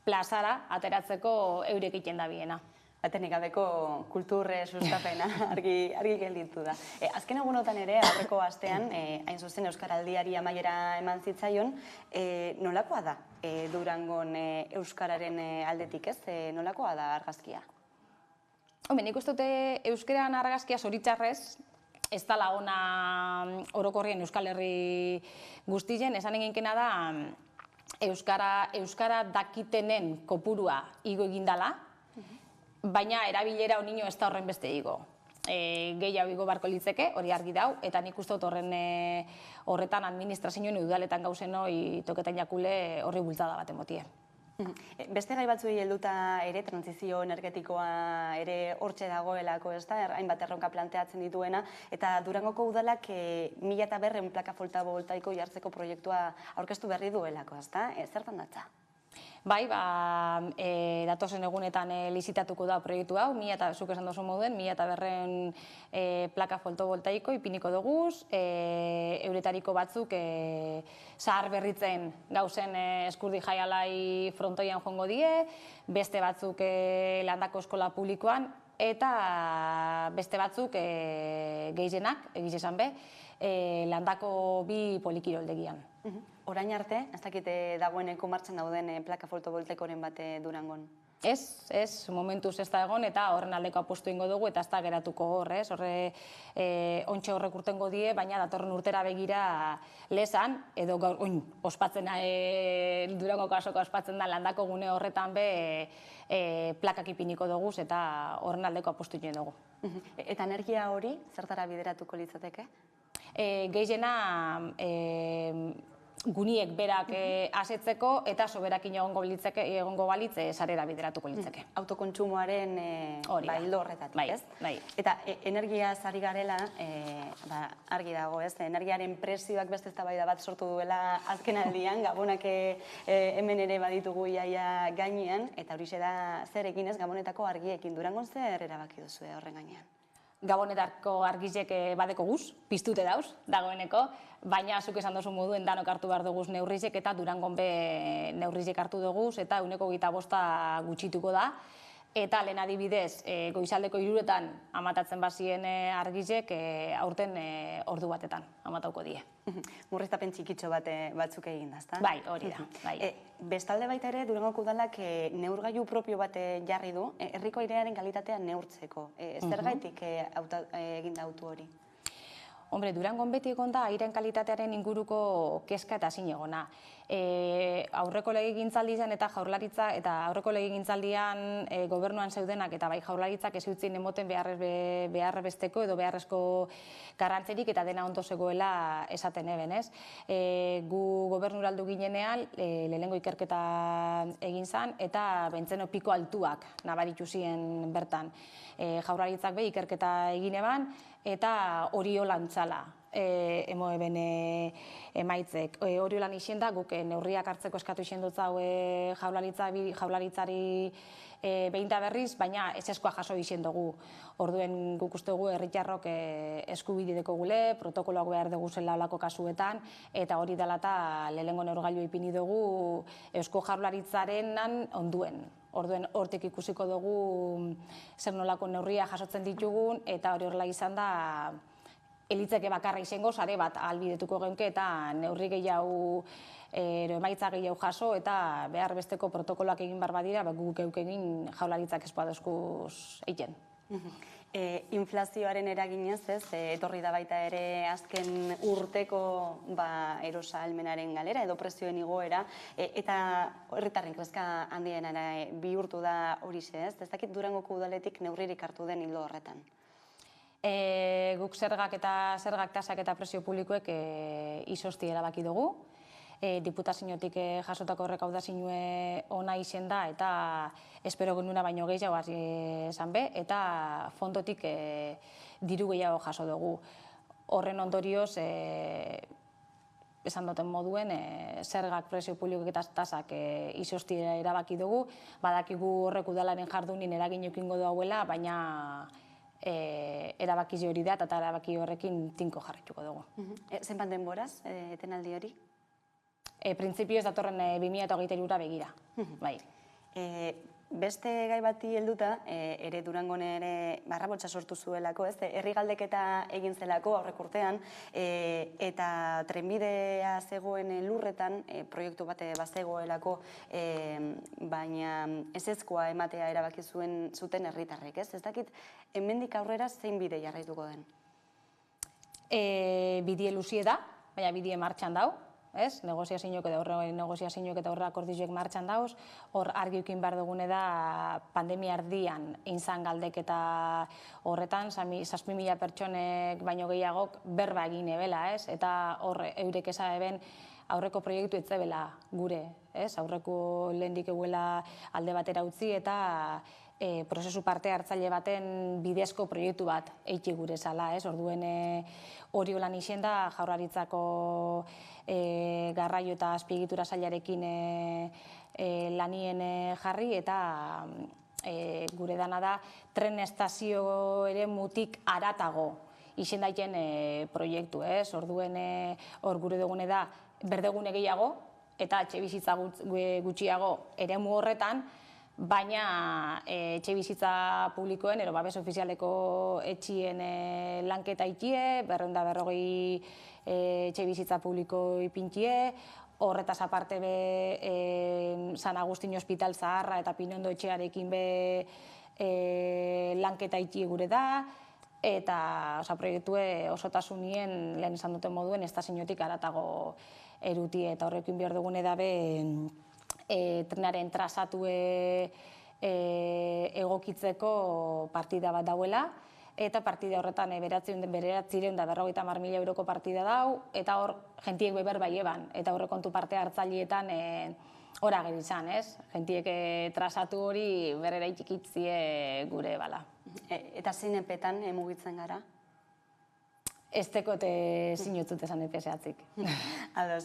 plazara ateratzeko eurek egiten da biena. Batenik gabeko kulturre sustapena argi gelditu da. Azken egunotan ere, aurreko astean, hain zuzen Euskaraldiari amaiera eman zitzaion, nolakoa da Durangon Euskararen aldetik, ez? Nolakoa da argazkia? Hombre, nik uste dute euskeran argazkia zoritxarrez, ez da lagona orokorrien Euskal Herri guztien, esan eginkena da Euskara dakitenen kopurua igo egindala, baina erabilera honino ez da horren beste igo. Gehiago igo barko litzeke, hori argi dau, eta nik uste dut horretan administrazioen udaletan gauzen hori toketan jakule horri bultzada bat emotie. Beste gai batzuei helduta ere, transizio energetikoa ere hortxe dagoelako, ez da, hainbat erronka planteatzen dituena, eta Durangoko udalak 1100 plaka fotovoltaiko jartzeko proiektua aurkeztu berri duelako, ez da? Zertan datza? Bai, datozen egunetan lizitatuko da proiektu hau, zuk esan dozu moduen, 1100 plaka fotovoltaiko ipiniko duguz, euretariko batzuk zahar berritzen gauzen eskurdi jaialai frontoian joango die, beste batzuk landako eskola publikoan, eta beste batzuk gehienak, egiz esan be, landako bi polikiroldegian. Orain arte, ez dakite dagoeneko martxan dauden plaka fotovoltaikoren bat Durangon? Ez, momentuz ez da egon, eta horren aldeko apostu ingo dugu, eta ez da geratuko hor, ez? Horre ontxe horrek urtengo die, baina datorren urtera begira lezan, edo gaur, ospatzen, Durangoko asoka ospatzen da landako gune horretan be plakak ipiniko dugu, eta horren aldeko apostu ingo dugu. Eta energia hori, zertara bideratuko litzateke? Gehiena guniek berak asetzeko eta soberakin egongo balitze sarera bideratuko litzeke. Autokontsumoaren hildo horretatik, ez? Bai. Eta energia zari garela, argi dago, ez? Energiaren prezioak beste eztabaida bat sortu duela azken aldian, Gabonak hemen ere baditugu iaia gainean, eta horixe da zer egin ez Gabonetako argiekin. Durangon zer erabaki duzue horren gainean? Gabonetako argizek badeko guz, piztute dauz, dagoeneko, baina zuk esan dozu moduen danok hartu behar duguz neurrizek eta Durangon be neurrizek hartu duguz eta 25% gutxituko da. Eta lehen adibidez, goizaldeko 3etan amatatzen bazien argizek, aurten ordu batetan amatauko die. Murriztapen txikitxo batzuk egin da, ezta? Bai, hori da. Bestalde baita ere, Durangoko udalak neurgailu propio bat jarri du, herriko airearen kalitatea neurtzeko. Zergaitik egin da autu hori? Hombre, Durangon beti egon da airean kalitatearen inguruko kezka eta ezin egona. Aurreko legegintzaldian eta jaurlaritza eta aurreko legegintzaldian gobernuan zeudenak eta bai jaurlaritzak ez utzien emoten beharrezko edo beharrezko garrantzerik eta dena ondo zegoela esaten eben, ez? Gu gobernura heldu ginenean lehenengo ikerketa egin zen eta bentzeno piko altuak nabaritu ziren bertan. Jaurlaritzak be ikerketa egin eban eta hori holantzala emo eben emaitzek. Hori holan izien da, guk neurriak hartzeko eskatu izien dut zau jaurlaritzari behin da berriz, baina ez eskoa jaso izien dugu. Orduen guk uste dugu herritarrok eskubideko gule, protokoloak behar dugu zela olako kasuetan, eta hori dela eta lehenengo neurgailu ipini dugu eusko jaurlaritzarenan onduen. Orduen hortik ikusiko dugu zer nolako neurria jasotzen ditugun, eta hori horrela izan da elitzeke bakarra izango, sare bat ahalbidetuko geunke eta neurri gehiago emaitza gehiago jaso eta behar besteko protokoloak egin behar badira, guk geuk egin jaurlaritzak ez badozkuz egin. Inflazioaren eraginez, etorri da baita ere azken urteko erosa ahalmenaren galera edo prezioen igoera eta herritarren kezka handienara bihurtu da horixe, ez? Ez dakit Durangoko udaletik neurririk hartu den ildo horretan. Guk zergak tasak eta prezio publikoek izosti erabaki dugu. Diputaziotik jasotako errekaudazinue ona izen da eta espero genuna baino gehiago esan be, eta fondotik diru gehiago jaso dugu. Horren ondorioz, esan duten moduen, zergak prezio publikoek eta tasak izosti erabaki dugu, badakigu horrek udalaren jardunin eragin eukingo duela, baina erabaki hori da eta erabaki horrekin tinko jarrituko dugu. Zenbat denboraz, etenaldi hori? Printzipioz datorren 2023 begira. Beste gai bati helduta, ere Durangon ere barrabotsa sortu zuelako, herri galdeketa egin zelako aurrek urtean, eta trenbidea zegoen lurretan proiektu bate bazegoelako, baina ezezkoa ematea erabaki zuten herritarrek, ez? Ez dakit, hemendik aurrera zein bide jarraituko den? Bidie luzie da, baina bidie martxan dau. Negoziazioak eta horre akordizioek martxan dauz, hor argi ukin behar dugune da pandemia erdian inzan galdeketa horretan, 6.000 pertsonek baino gehiagok berba egin ebela, eta hor eurek eza eben aurreko proiektu etzebela gure, aurreko lehendik eguela alde batera utzi eta prozesu parte hartzaile baten bidezko proiektu bat eiti gure zala, orduen hori holan izien da jaurlaritzako garraio eta azpiegitura sailarekin lanien jarri eta gure dana da tren estazio ere mutik aratago izen daiten proiektu, orduen hor gure dugune da berdegune gehiago eta etxebizitza gutxiago eremu horretan, baina etxebizitza publikoen, ero babes ofizialeko etxien lanketa ikie, 240 etxebizitza publiko ipintie, horretaz aparte be San Agustin Hospital Zaharra eta Pinondo etxearekin be lanketa ikie gure da, eta proiektue osotasunien, lehen esan duten moduen, estaziotik aratago erutie, eta horrekin behar dugune dabe trenaren trazatue egokitzeko partida bat dauela, eta partida horretan 950.000 euroko partida dau, eta hor jentiek beber bai eban, eta horre kontu parte hartzaileetan hora gero izan, jentiek trazatu hori berrera itxikitzie gure bala. Eta zein epetan mugitzen gara? Ez tekote zinutut esan epeseatzik. Ados.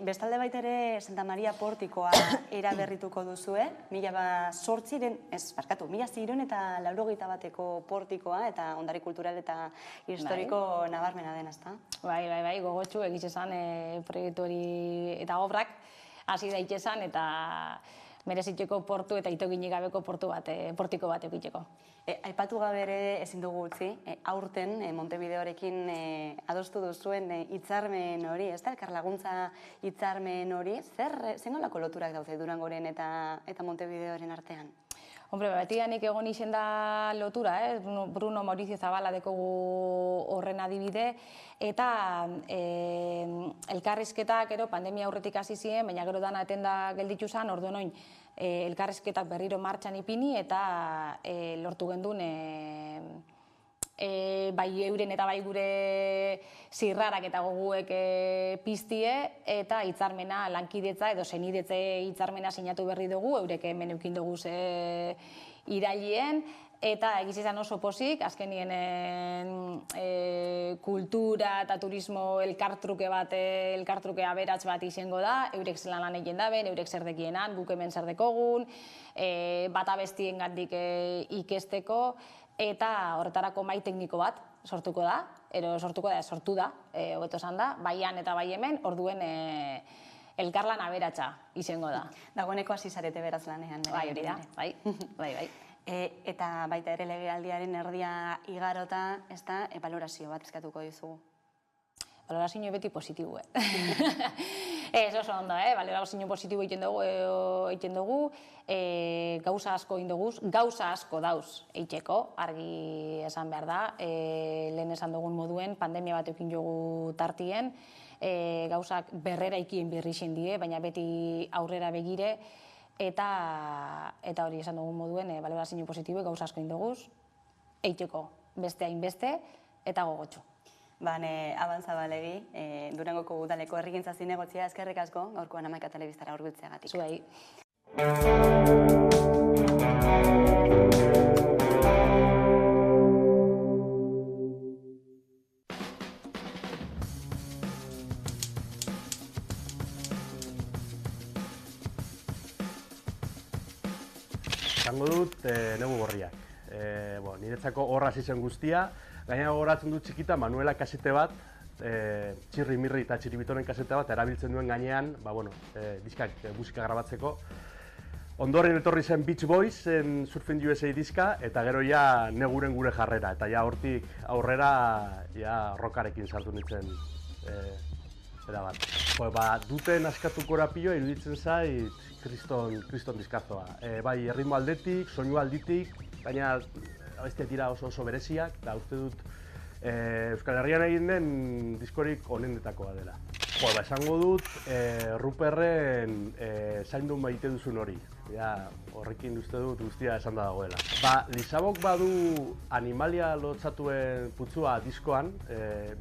Bestalde baita ere Santa Maria Portikoa eraberrituko duzue, 1691 portikoa eta ondare kultural eta historiko nabarmena den, ezta? Bai, gogotxu egiz esan proiektu hori eta obrak hasi daitezan eta merezitzeko portu eta itoginik gabeko portiko bat egiteko. Aipatu gabe ere ezin dugu utzi, aurten Montevideorekin adostu duzuen hitzarmen hori, ez da, elkarlaguntza hitzarmen hori, zer nolako loturak daude Durangoren eta Montevideoren artean? Hombre, betidanik egon izen da lotura, Bruno Maurizio Zabala dekogu horren adibide, eta elkarrizketak pandemia aurretik hasi ziren, baina gero dana etenda gelditu zen, orduan oin elkarrizketak berriro martxan ipini eta lortu gendun bai euren eta bai gure zirrarak eta goguek piztie eta hitzarmena lankidetza edo senidetze hitzarmena sinatu berri dugu, eurek hemen eukin dugu irailien, eta egiz izan oso pozik, azkenien kultura eta turismo elkartruke aberats bat izango da, eurek zelan lan egin daben, eurek zer dekienan, guk hemen zer dekogun, bat abestien gandik ikesteko, eta horretarako mai tekniko bat sortu da, hobeto esan da, baian eta bai hemen, orduen elkarlan aberatsa izango da. Dagoeneko hasi zarete beraz lanean. Bai, hori da, bai. Eta baita ere legealdiaren erdia igarota, balorazio bat eskatuko dizugu. Balorazio beti positibo, Ez oso ondo, balorazio positibo egiten dugu, gauza asko egin dugu, gauza asko dauz eiteko, argi esan behar da, lehen esan dugun moduen, pandemia bat eukin jogu tartien, gauzak berrera ikien berri die, baina beti aurrera begire, eta hori esan dugun moduen, balorazio positibo, gauza asko egin dugu, eiteko beste hainbeste, eta gogotxo. Bane, Abanzabalegi, Durangoko udaleko herrigintza zinegotzia, eskerrik asko, gaurkoan Hamaika Telebistara hurbiltzeagatik. Zuei. Zango dut negu gorriak. Niretzako horra zizen guztia, gaina gogoratzen dut txikita Manuela kasete bat, Txirri Mirri eta Txiribitonen kasete bat erabiltzen duen gainean, diskak musika grabatzeko. Ondoren etorri zen Beach Boys, Surfing USA diska, eta gero ja neguren gure jarrera, eta ja hortik aurrera rockarekin sartu nintzen erabat. Duten askatuko rapioa iruditzen zait kriston diskazoa. Bai, erritmo aldetik, soinu aldetik, gaina abestiak dira oso bereziak, eta uste dut Euskal Herrian egin den diskorik onendetakoa dela. Esango dut Ruperren zaindun maite duzun hori. Horrekin uste dut guztia esan da dagoela. Lisabok badu Animalia lotzatuen putzua diskoan,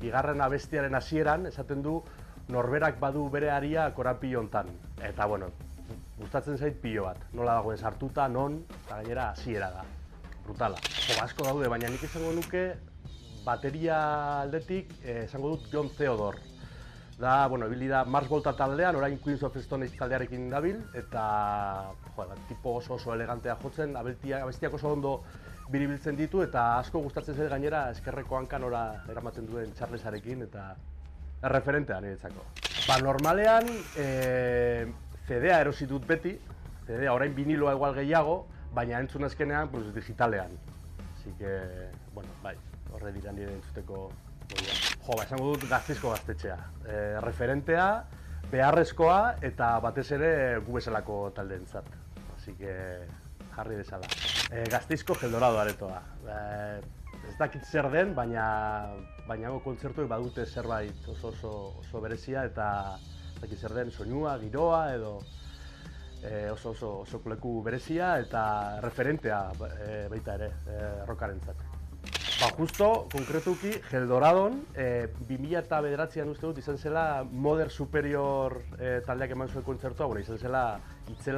bigarren abestiaren hasieran, esaten du norberak badu bere aria korapio hontan. Eta, gustatzen zait pilo bat. Nola dagoen sartuta, non, eta gainera hasiera da. Brutala. Asko daude, baina nik esango nuke bateria aldetik esango dut John Theodore. Ibili da Mars Volta taldean, orain Queens of Stone Age taldearekin dabil, eta tipo oso elegantea jotzen, abestiak oso ondo biribiltzen ditu, eta asko gustatzen zait gainera eskerreko hankan ora eramaten duen Charlesarekin, eta erreferentea niretzako. Normalean, CD-a erosi dut beti, CD-a orain viniloa igual gehiago, baina entzun azkenean digitalean. Así que, horre dira nire entzuteko modua. Esango dut Gasteizko gaztetxea. Referentea, beharrezkoa eta batez ere gu bezalako taldeentzat. Así que jarri bezala. Gasteizko Geldorado aretoa. Ez dakit zer den, baina kontzertuek badute zerbait oso berezia eta ez dakit zer den soinua, giroa edo oso leku berezia eta referentea baita ere rockarentzat. Justo, konkretuki, Geldoradon, 2009an uste dut izan zela Modern Superior taldeak eman zuen kontzertua, izan zela itzela